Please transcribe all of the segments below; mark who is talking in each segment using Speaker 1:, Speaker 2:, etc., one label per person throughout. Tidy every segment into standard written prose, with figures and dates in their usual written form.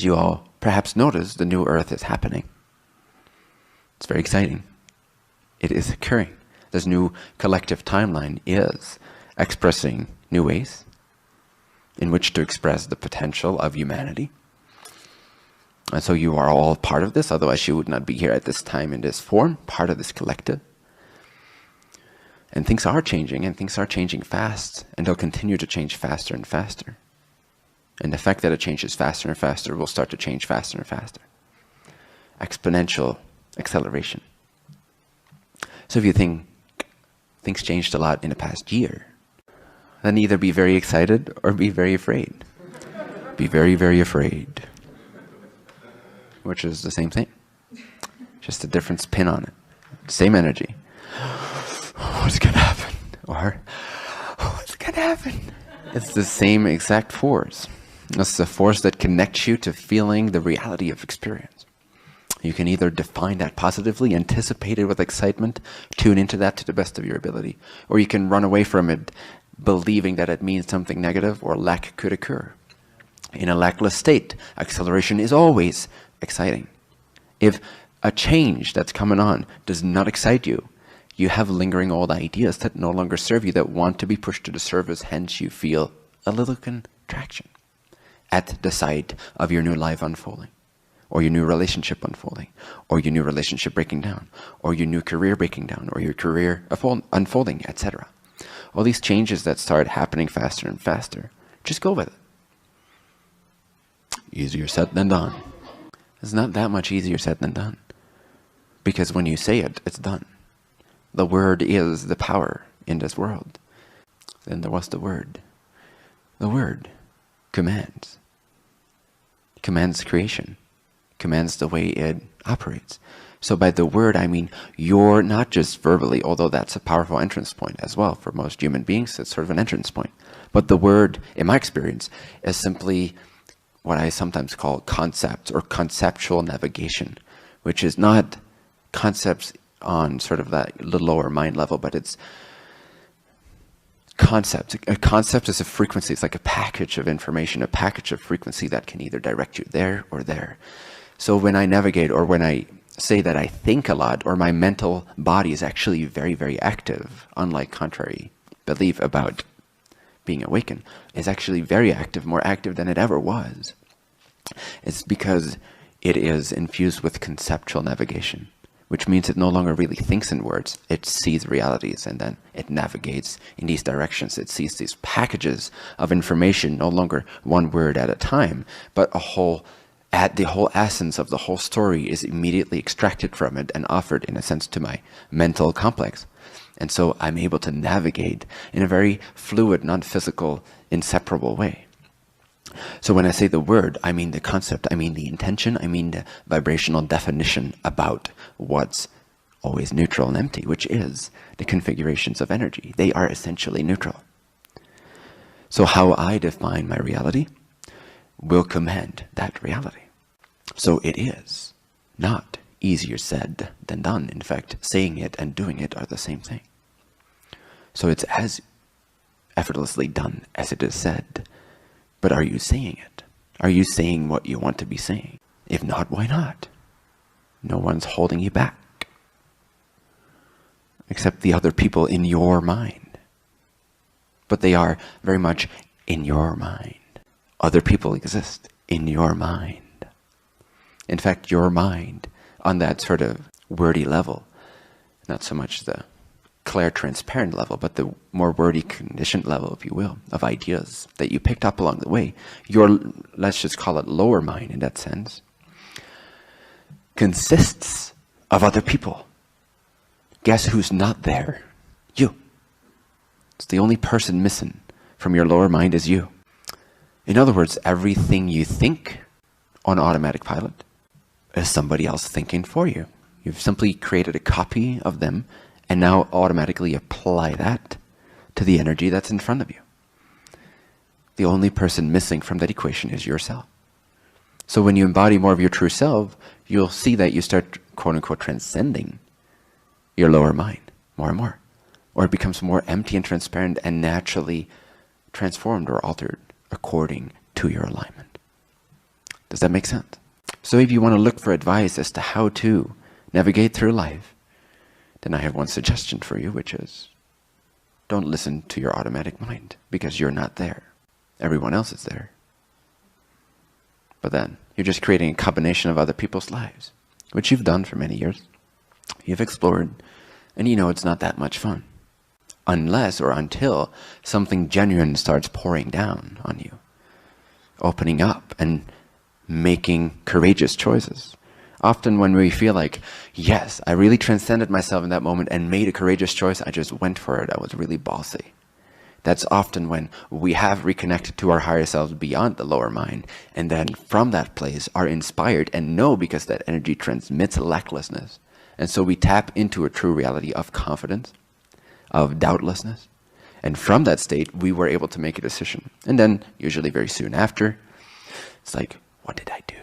Speaker 1: as you all perhaps notice, the new earth is happening. It's very exciting. It is occurring. This new collective timeline is expressing new ways in which to express the potential of humanity. And so you are all part of this, otherwise you would not be here at this time in this form, part of this collective. And things are changing, and things are changing fast, and they'll continue to change faster and faster. And the fact that it changes faster and faster will start to change faster and faster. Exponential acceleration. So if you think things changed a lot in the past year, then either be very excited or be very afraid. Be very, very afraid. Which is the same thing. Just a different spin on it. Same energy. What's gonna happen? Or, what's gonna happen? It's the same exact force. It's the force that connects you to feeling the reality of experience. You can either define that positively, anticipate it with excitement, tune into that to the best of your ability, or you can run away from it, believing that it means something negative or lack could occur. In a lackless state, acceleration is always exciting. If a change that's coming on does not excite you, you have lingering old ideas that no longer serve you, that want to be pushed to the surface, hence you feel a little contraction at the sight of your new life unfolding, or your new relationship unfolding, or your new relationship breaking down, or your new career breaking down, or your career unfolding, etc. All these changes that start happening faster and faster, just go with it. Easier said than done. It's not that much easier said than done. Because when you say it, it's done. The word is the power in this world. Then there was the word. The word commands. Commands creation. Commands the way it operates. So by the word, I mean you're not just verbally, although that's a powerful entrance point as well. For most human beings, it's sort of an entrance point. But the word, in my experience, is simply what I sometimes call concepts or conceptual navigation, which is not concepts on sort of that little lower mind level, but it's concept. A concept is a frequency. It's like a package of information, a package of frequency that can either direct you there or there. So when I navigate, or when I say that I think a lot, or my mental body is actually very, very active, unlike contrary belief about being awakened, is actually very active, more active than it ever was. It's because it is infused with conceptual navigation, which means it no longer really thinks in words. It sees realities, and then it navigates in these directions. It sees these packages of information, no longer one word at a time, but the whole essence of the whole story is immediately extracted from it and offered, in a sense, to my mental complex. And so I'm able to navigate in a very fluid, non-physical, inseparable way. So when I say the word, I mean the concept, I mean the intention, I mean the vibrational definition about what's always neutral and empty, which is the configurations of energy. They are essentially neutral. So how I define my reality will command that reality. So it is not easier said than done. In fact, saying it and doing it are the same thing. So it's as effortlessly done as it is said. But are you saying it? Are you saying what you want to be saying? If not, why not? No one's holding you back. Except the other people in your mind. But they are very much in your mind. Other people exist in your mind. In fact, your mind, on that sort of wordy level, not so much the clear, transparent level, but the more wordy, conditioned level, if you will, of ideas that you picked up along the way, your, let's just call it lower mind in that sense, consists of other people. Guess who's not there? You. It's the only person missing from your lower mind is you. In other words, everything you think on automatic pilot is somebody else thinking for you. You've simply created a copy of them and now automatically apply that to the energy that's in front of you. The only person missing from that equation is yourself. So when you embody more of your true self, you'll see that you start, quote unquote, transcending your lower mind more and more. Or it becomes more empty and transparent and naturally transformed or altered according to your alignment. Does that make sense? So if you want to look for advice as to how to navigate through life, then I have one suggestion for you, which is don't listen to your automatic mind, because you're not there. Everyone else is there. But then you're just creating a combination of other people's lives, which you've done for many years. You've explored, and you know it's not that much fun. Unless or until something genuine starts pouring down on you, opening up and making courageous choices. Often when we feel like, yes, I really transcended myself in that moment and made a courageous choice, I just went for it, I was really bossy. That's often when we have reconnected to our higher selves beyond the lower mind, and then from that place are inspired and know, because that energy transmits lacklessness. And so we tap into a true reality of confidence, of doubtlessness. And from that state, we were able to make a decision. And then, usually very soon after, it's like, what did I do?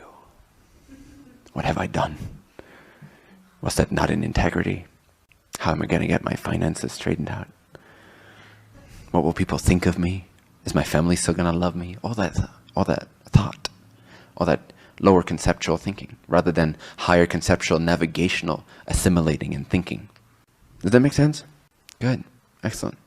Speaker 1: What have I done? Was that not in integrity? How am I going to get my finances straightened out? What will people think of me? Is my family still going to love me? All that thought, all that lower conceptual thinking, rather than higher conceptual, navigational, assimilating and thinking. Does that make sense? Good. Excellent.